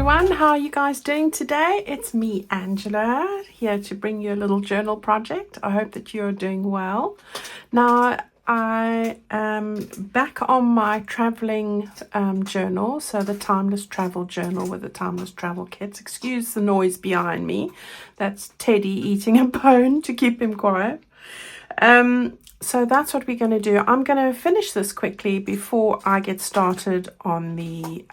everyone, how are you guys doing today? It's me, Angela, here to bring you a little journal project. I hope that you're doing well. Now, I am back on my traveling journal, so the Timeless Travel Journal with the Timeless Travel Kits. Excuse the noise behind me. That's Teddy eating a bone to keep him quiet. So that's what we're going to do. I'm going to finish this quickly before I get started on the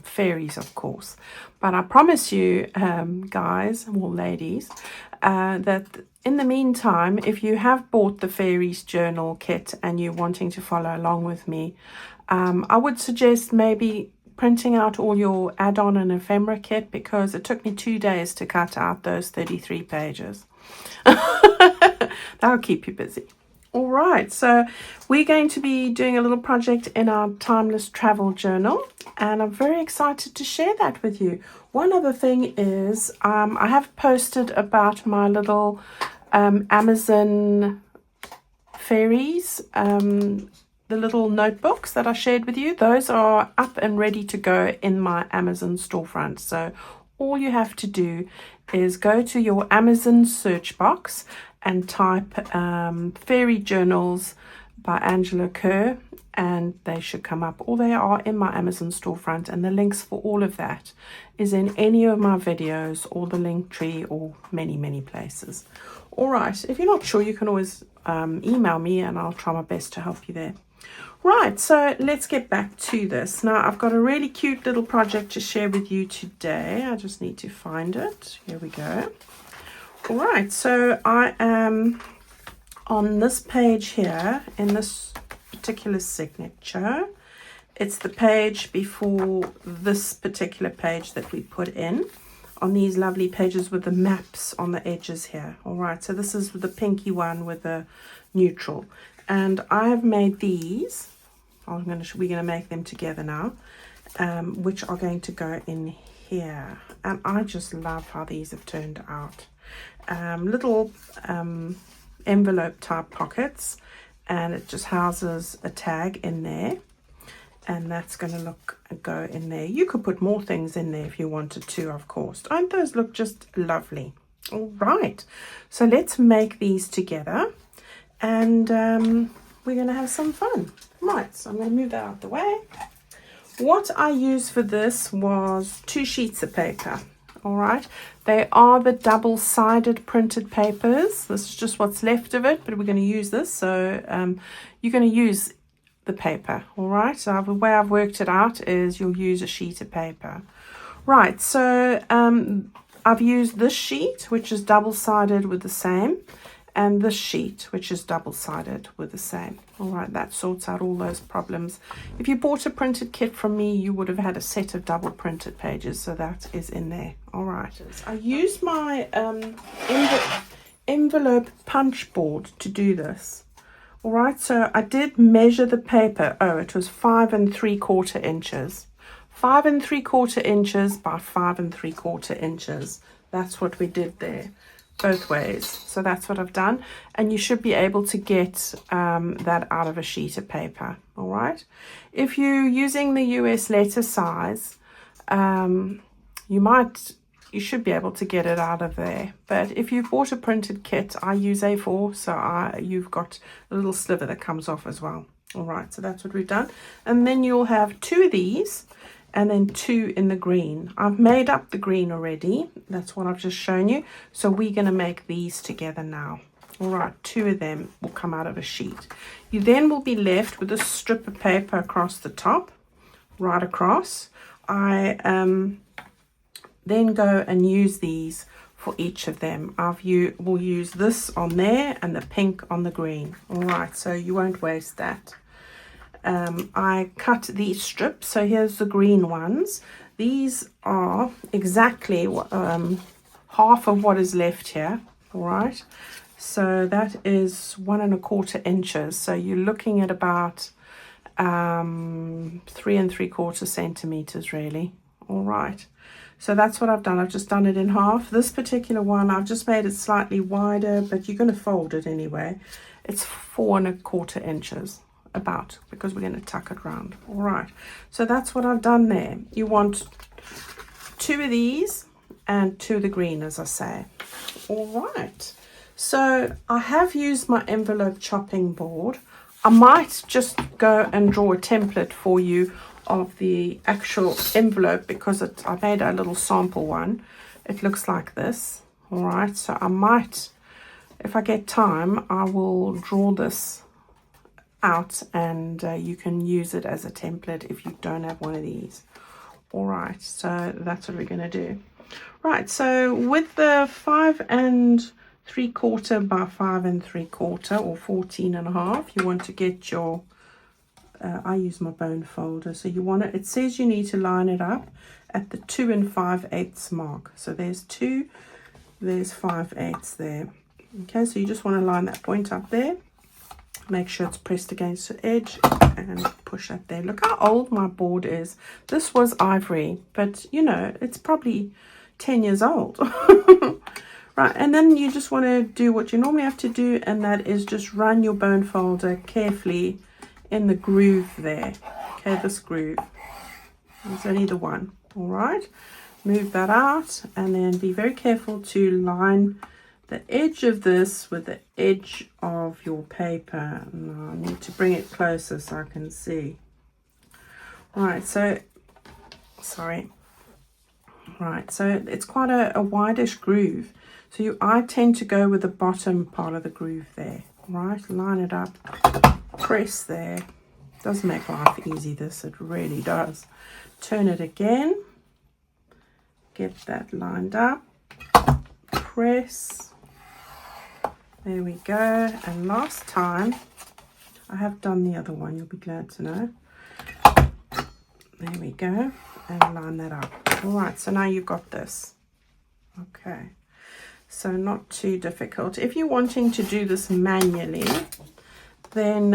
fairies, of course. But I promise you, guys, or ladies, that in the meantime, if you have bought the fairies journal kit and you're wanting to follow along with me, I would suggest maybe printing out all your add-on and ephemera kit, because it took me 2 days to cut out those 33 pages. That'll keep you busy. All right, so we're going to be doing a little project in our Timeless Travel Journal, and I'm very excited to share that with you. One other thing is I have posted about my little Amazon fairies, the little notebooks that I shared with you. Those are up and ready to go in my Amazon storefront. So all you have to do is go to your Amazon search box and type Fairy Journals by Angela Kerr, and they should come up. Or they are in my Amazon storefront, and the links for all of that is in any of my videos or the link tree or many places. All right, if you're not sure, you can always email me and I'll try my best to help you there. Right, so let's get back to this. Now, I've got a really cute little project to share with you today. I just need to find it. Here we go. All right, so I am on this page here in this particular signature. It's the page before this particular page that we put in on these lovely pages with the maps on the edges here. All right, so this is the pinky one with the neutral. And I have made these. We're going to make them together now, which are going to go in here. And I just love how these have turned out. Little envelope type pockets, and it just houses a tag in there, and that's going to go in there. You could put more things in there if you wanted to, of course. Don't those look just lovely? All right, so let's make these together, and we're going to have some fun. Right, so I'm going to move that out the way. What I used for this was 2 sheets of paper. All right, they are the double-sided printed papers. This is just what's left of it, but we're going to use this. So you're going to use the paper. All right, so the way I've worked it out is you'll use a sheet of paper. Right, so I've used this sheet, which is double-sided with the same, and this sheet, which is double-sided with the same. All right, that sorts out all those problems. If you bought a printed kit from me, you would have had a set of double printed pages, so that is in there. All right, I used my envelope punch board to do this. All right, so I did measure the paper. Oh, it was 5 3/4 inches. 5 3/4 inches by 5 3/4 inches. That's what we did there. Both ways. So that's what I've done, and you should be able to get that out of a sheet of paper. All right, if you're using the US letter size, you should be able to get it out of there. But if you've bought a printed kit, I use A4, so you've got a little sliver that comes off as well. All right, so that's what we've done, and then you'll have 2 of these, and then 2 in the green. I've made up the green already. That's what I've just shown you. So we're going to make these together now. All right, 2 of them will come out of a sheet. You then will be left with a strip of paper across the top, right across. I then go and use these for each of them. Will use this on there and the pink on the green. All right, so you won't waste that. I cut these strips, so here's the green ones. These are exactly half of what is left here. All right, so that is 1 1/4 inches, so you're looking at about 3 3/4 centimeters really. All right, so that's what I've done. I've just done it in half. This particular one, I've just made it slightly wider, but you're going to fold it anyway. It's 4 1/4 inches. About, because we're going to tuck it round. All right, so that's what I've done there. You want 2 of these and 2 of the green, as I say. All right. So I have used my envelope chopping board. I might just go and draw a template for you of the actual envelope because I made a little sample one. It looks like this. All right. So I might, if I get time, I will draw this out and you can use it as a template if you don't have one of these. All right. So that's what we're going to do. Right, so with the 5 3/4 by 5 3/4 or 14.5, you want to get your, I use my bone folder, so you want it says you need to line it up at the 2 5/8 mark. So there's 2, there's 5/8 there. Okay, so you just want to line that point up there. Make sure it's pressed against the edge and push that there. Look how old my board is. This was ivory, but you know, it's probably 10 years old. Right, and then you just want to do what you normally have to do, and that is just run your bone folder carefully in the groove there. Okay, this groove. There's only the one. All right, move that out, and then be very careful to line the edge of this with the edge of your paper. Now I need to bring it closer so I can see. Right, so sorry. Right, so it's quite a wideish groove. So I tend to go with the bottom part of the groove there. Right, line it up, press there. Does make life easy, this, it really does. Turn it again, get that lined up, press. There we go. And last time, I have done the other one, you'll be glad to know. There we go, and line that up. All right, so now you've got this. Okay, so not too difficult. If you're wanting to do this manually, then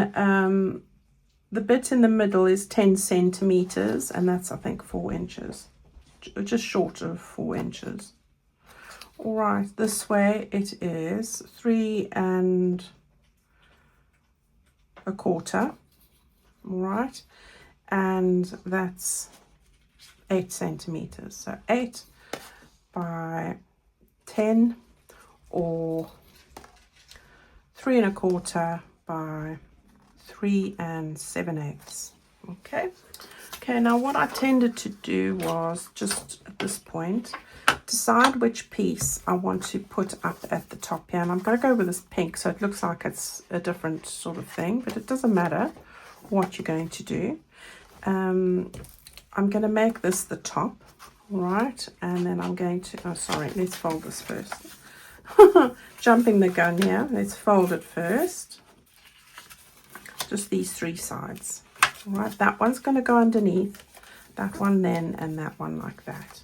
the bit in the middle is 10 centimeters, and that's, I think, 4 inches, just short of 4 inches. All right, this way it is 3 1/4. All right, and that's 8 centimeters. So 8 by 10 or 3 1/4 by 3 7/8. Okay. Okay, now what I tended to do was just at this point decide which piece I want to put up at the top here, and I'm going to go with this pink so it looks like it's a different sort of thing, but it doesn't matter what you're going to do. I'm going to make this the top, right, and then I'm going to, oh sorry, let's fold this first. Jumping the gun here, let's fold it first, just these 3 sides. All right, that one's going to go underneath, that one then, and that one like that.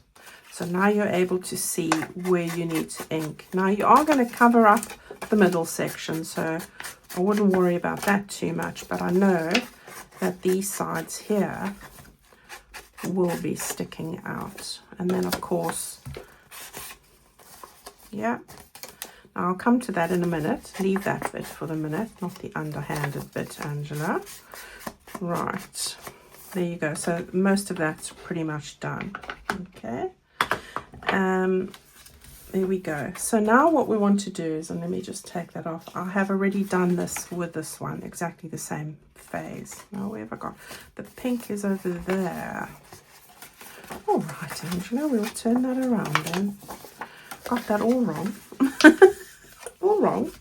So now you're able to see where you need to ink. Now you are going to cover up the middle section, so I wouldn't worry about that too much, but I know that these sides here will be sticking out. And then of course, yeah, now I'll come to that in a minute. Leave that bit for the minute, not the underhanded bit, Angela. Right, there you go. So most of that's pretty much done. Okay, there we go. So now what we want to do is, and let me just take that off, I have already done this with this one, exactly the same phase. Now where have I got? The pink is over there. All right, Angela, we'll turn that around then. Got that all wrong. All wrong.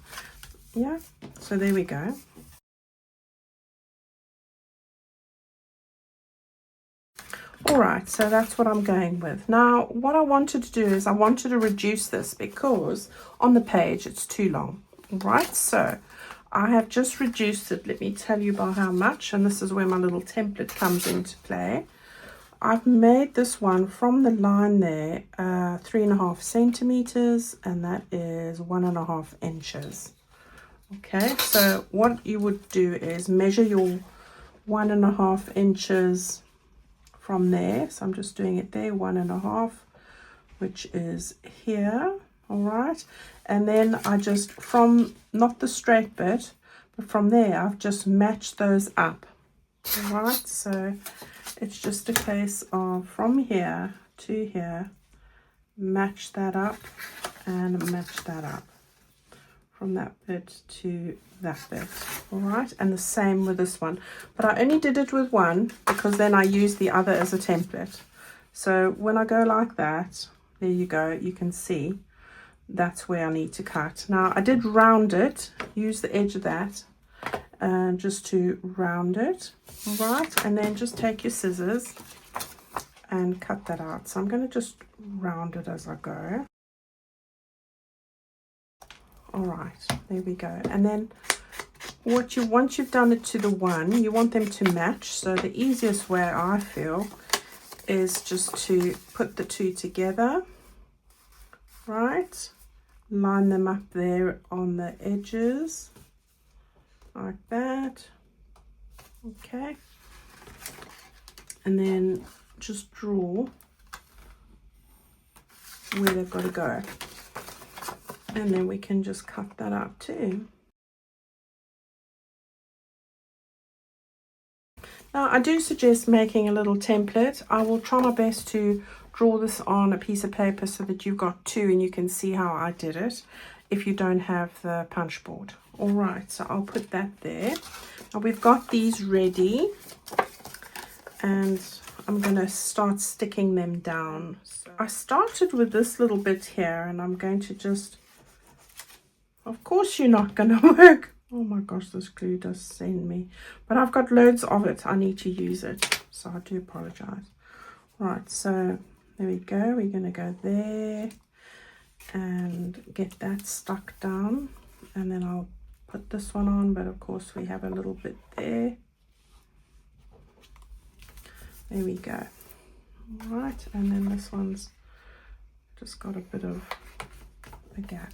Yeah, so there we go. All right, so that's what I'm going with. Now, what I wanted to do is I wanted to reduce this because on the page it's too long. All right, so I have just reduced it. Let me tell you by how much, and this is where my little template comes into play. I've made this one from the line there 3.5 centimeters, and that is 1.5 inches. Okay, so what you would do is measure your 1.5 inches from there. So I'm just doing it there, 1.5, which is here. All right, and then I just, from not the straight bit, but from there I've just matched those up. All right, so it's just a case of from here to here, match that up and match that up from that bit to that bit. All right, and the same with this one, but I only did it with one because then I used the other as a template. So when I go like that, there you go, you can see that's where I need to cut. Now I did round it, use the edge of that just to round it. All right, and then just take your scissors and cut that out. So I'm going to just round it as I go. All right, there we go. And then once you've done it to the one, you want them to match. So the easiest way I feel is just to put the two together, right? Line them up there on the edges like that. Okay, and then just draw where they've got to go, and then we can just cut that up too. Now I do suggest making a little template. I will try my best to draw this on a piece of paper so that you've got two and you can see how I did it if you don't have the punch board. All right, so I'll put that there. Now we've got these ready and I'm going to start sticking them down. So I started with this little bit here and I'm going to just, of course you're not going to work. Oh my gosh, this glue does send me. But I've got loads of it. I need to use it. So I do apologize. Right, so there we go. We're going to go there and get that stuck down. And then I'll put this one on. But of course we have a little bit there. There we go. All right, and then this one's just got a bit of a gap.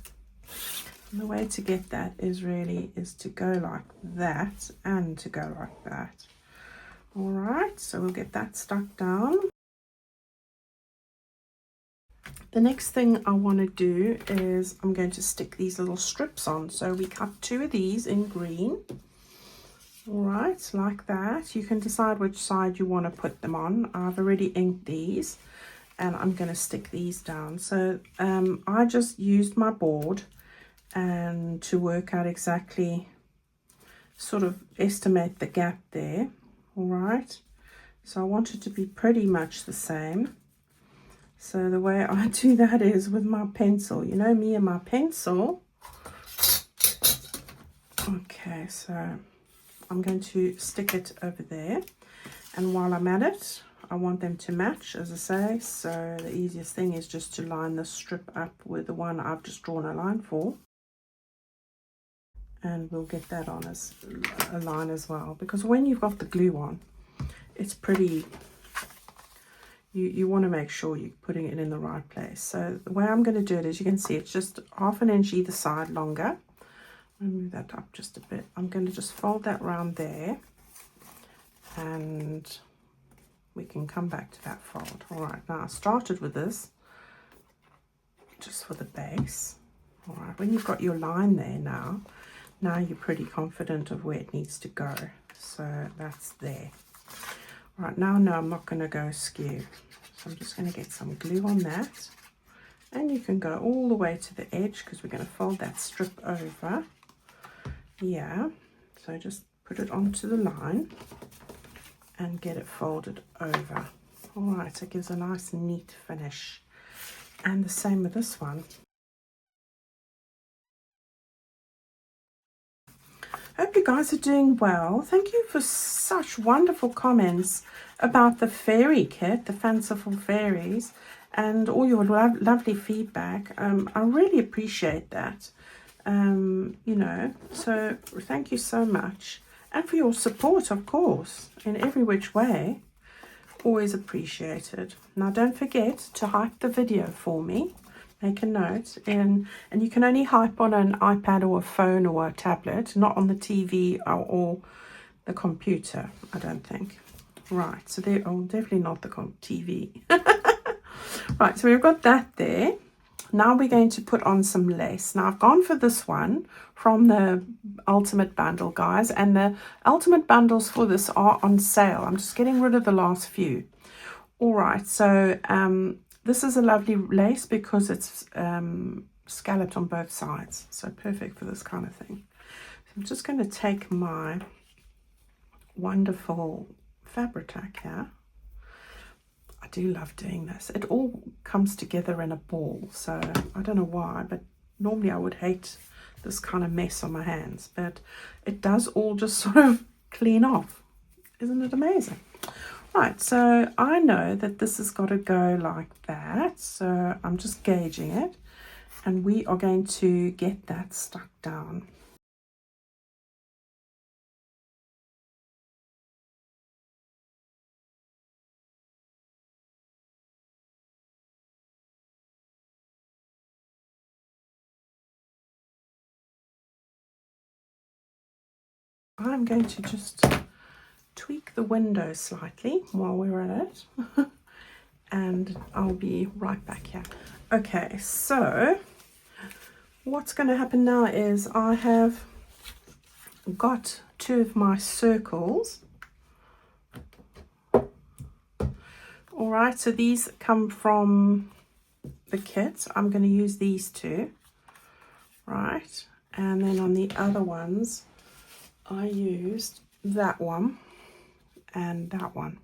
And the way to get that is to go like that and to go like that. All right, so we'll get that stuck down. The next thing I want to do is I'm going to stick these little strips on. So we cut two of these in green. All right, like that. You can decide which side you want to put them on. I've already inked these and I'm going to stick these down. So I just used my board and to work out exactly, sort of estimate the gap there. All right, so I want it to be pretty much the same. So the way I do that is with my pencil. You know me and my pencil. Okay, so I'm going to stick it over there, and while I'm at it, I want them to match, as I say. So the easiest thing is just to line the strip up with the one I've just drawn a line for. And we'll get that on as a line as well, because when you've got the glue on, it's pretty, you want to make sure you're putting it in the right place. So the way I'm going to do it is, you can see it's just 1/2 inch either side longer. I'll move that up just a bit. I'm going to just fold that round there and we can come back to that fold. All right, now I started with this just for the base. All right, when you've got your line there now you're pretty confident of where it needs to go. So that's there. All right, now I'm not going to go skew. So I'm just going to get some glue on that. And you can go all the way to the edge because we're going to fold that strip over. Yeah, so just put it onto the line and get it folded over. All right, so it gives a nice neat finish. And the same with this one. Hope you guys are doing well. Thank you for such wonderful comments about the fairy kit, the fanciful fairies, and all your lovely feedback. I really appreciate that. You know, so thank you so much, and for your support, of course, in every which way. Always appreciated. Now don't forget to hype the video for me. Make a note, and you can only hype on an iPad or a phone or a tablet, not on the TV or the computer, I don't think. Right, so they're definitely not the TV. Right, so we've got that there. Now we're going to put on some lace. Now I've gone for this one from the Ultimate Bundle, guys, and the Ultimate Bundles for this are on sale. I'm just getting rid of the last few. All right, so this is a lovely lace because it's scalloped on both sides, so perfect for this kind of thing. So I'm just going to take my wonderful Fabri-Tac here. I do love doing this. It all comes together in a ball, so I don't know why, but normally I would hate this kind of mess on my hands, but it does all just sort of clean off. Isn't it amazing? Right, so I know that this has got to go like that, so I'm just gauging it, and we are going to get that stuck down. I'm going to just tweak the window slightly while we're at it, and I'll be right back here. Okay, so what's going to happen now is I have got two of my circles. All right, so these come from the kit. I'm going to use these two, right? And then on the other ones, I used that one and that one.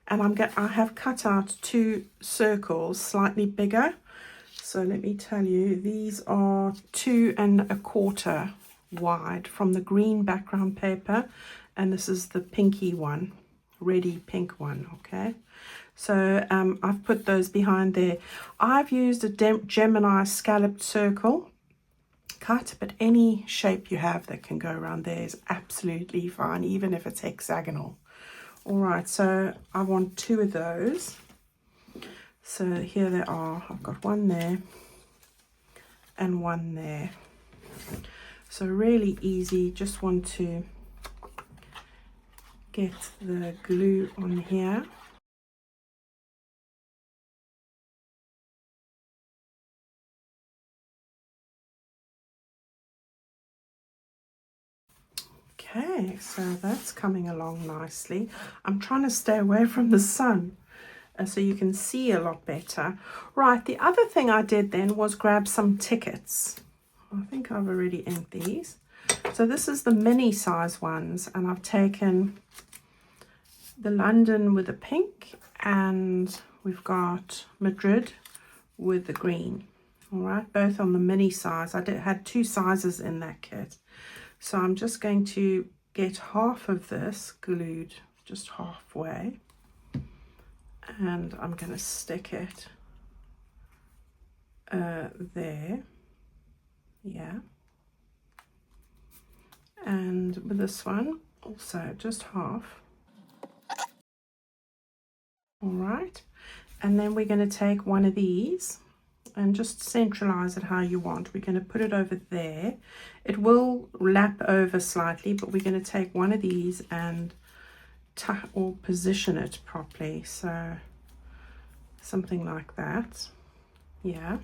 And I have cut out two circles slightly bigger. So let me tell you, these are 2 1/4 wide from the green background paper, and this is the pinky one, reddy pink one. Okay, so I've put those behind there. I've used a Gemini scalloped circle cut, but any shape you have that can go around there is absolutely fine, even if it's hexagonal. All right, so I want 2 of those. So here they are. I've got one there and one there. So really easy. Just want to get the glue on here. Okay, so that's coming along nicely. I'm trying to stay away from the sun so you can see a lot better. Right, the other thing I did then was grab some tickets. I think I've already inked these. So this is the mini size ones, and I've taken the London with the pink, and we've got Madrid with the green. All right, both on the mini size. I had 2 sizes in that kit. So I'm just going to get half of this glued just halfway, and I'm going to stick it there, yeah. And with this one also just half. All right, and then we're going to take one of these and just centralize it how you want. We're going to put it over there. It will lap over slightly, but we're going to take one of these and or position it properly, so something like that, yeah.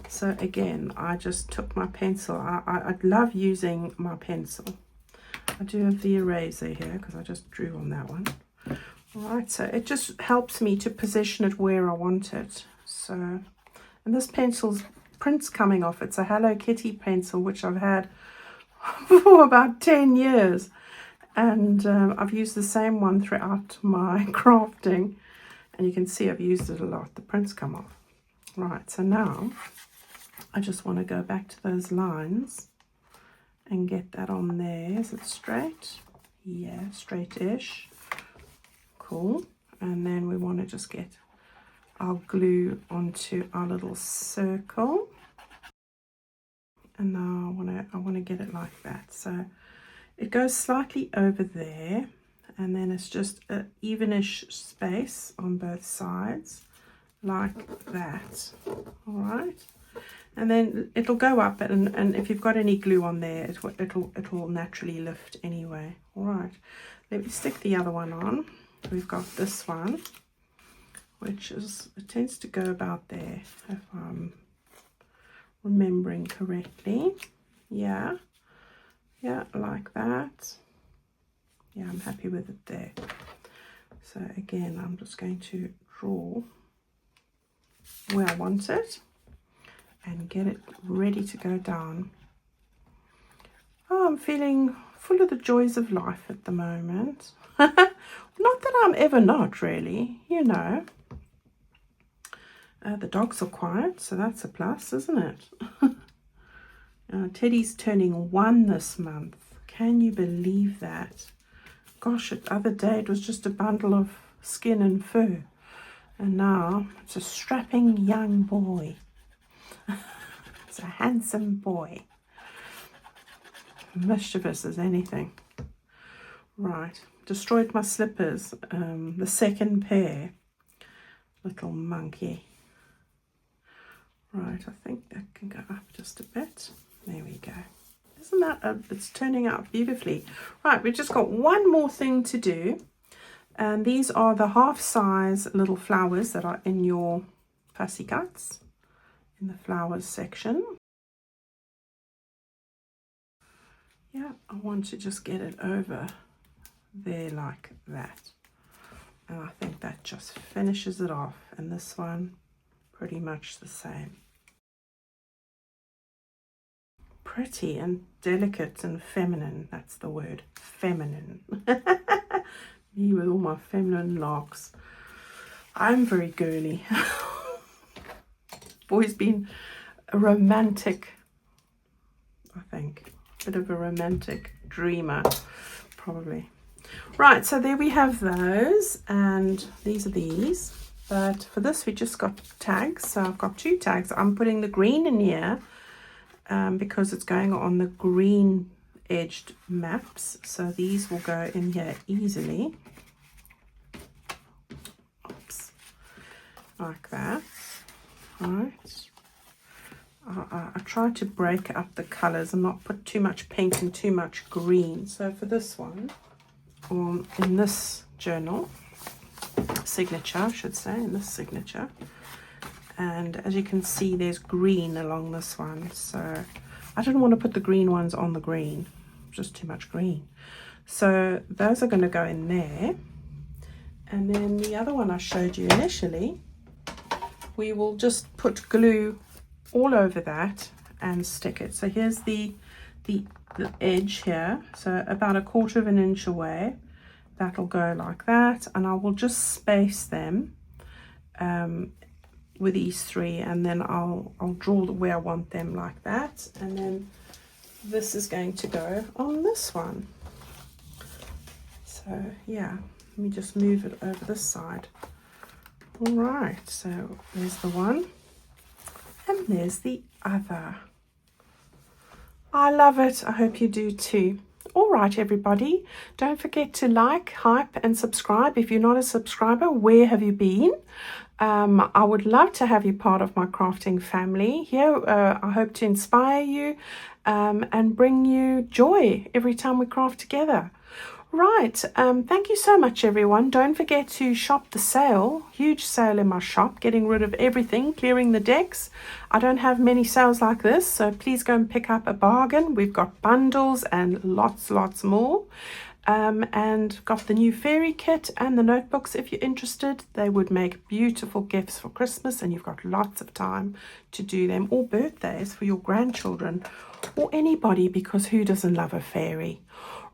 So again, I just took my pencil. I love using my pencil. I do have the eraser here because I just drew on that one. All right, so it just helps me to position it where I want it. So, and this pencil's print's coming off. It's a Hello Kitty pencil, which I've had for about 10 years. And I've used the same one throughout my crafting. And you can see I've used it a lot. The print's come off. Right, so now I just want to go back to those lines and get that on there. Is it straight? Yeah, straight-ish. Cool. And then we want to just get our glue onto our little circle. And now I want to get it like that. So it goes slightly over there, and then it's just an evenish space on both sides, like that. All right, and then it'll go up, and if you've got any glue on there, it'll naturally lift anyway. All right, let me stick the other one on. We've got this one, which is, it tends to go about there if I'm remembering correctly. Yeah, like that. Yeah, I'm happy with it there. So again, I'm just going to draw where I want it and get it ready to go down. Oh, I'm feeling full of the joys of life at the moment. Not that I'm ever not, really, you know. The dogs are quiet, so that's a plus, isn't it? Teddy's turning 1 this month. Can you believe that? Gosh, the other day it was just a bundle of skin and fur. And now it's a strapping young boy. It's a handsome boy. Mischievous as anything. Right, destroyed my slippers. The second pair. Little monkey. Right, I think that can go up just a bit. There we go. Isn't that, it's turning out beautifully. Right, we've just got one more thing to do. And these are the half-size little flowers that are in your fussy cuts, in the flowers section. Yeah, I want to just get it over there like that. And I think that just finishes it off. And this one, pretty much the same. Pretty and delicate and feminine. That's the word, feminine. Me with all my feminine locks. I'm very girly. Always been a romantic, I think. A bit of a romantic dreamer, probably. Right, so there we have those. And these are these. But for this, we just got tags. So I've got 2 tags. I'm putting the green in here. Because it's going on the green edged maps, so these will go in here easily. Oops, like that. Right. I try to break up the colors and not put too much pink and too much green. So for this one, in this journal signature, I should say, in this signature. And as you can see, there's green along this one. So I didn't want to put the green ones on the green. Just too much green. So those are going to go in there. And then the other one I showed you initially, we will just put glue all over that and stick it. So here's the edge here. So about 1/4 of an inch away. That'll go like that. And I will just space them. With these 3, and then I'll draw where I want them like that, and then this is going to go on this one. So yeah, let me just move it over this side. All right, so there's the one and there's the other. I love it. I hope you do too. All right, everybody, don't forget to like, hype and subscribe. If you're not a subscriber, where have you been? I would love to have you part of my crafting family here. I hope to inspire you and bring you joy every time we craft together. Right, thank you so much, everyone. Don't forget to shop the sale. Huge sale in my shop, getting rid of everything, clearing the decks. I don't have many sales like this, so please go and pick up a bargain. We've got bundles and lots more. And got the new fairy kit and the notebooks if you're interested. They would make beautiful gifts for Christmas, and you've got lots of time to do them, or birthdays for your grandchildren or anybody, because who doesn't love a fairy?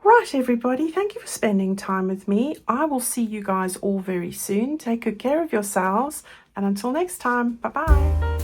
Right, everybody, thank you for spending time with me. I will see you guys all very soon. Take good care of yourselves, and until next time, bye-bye.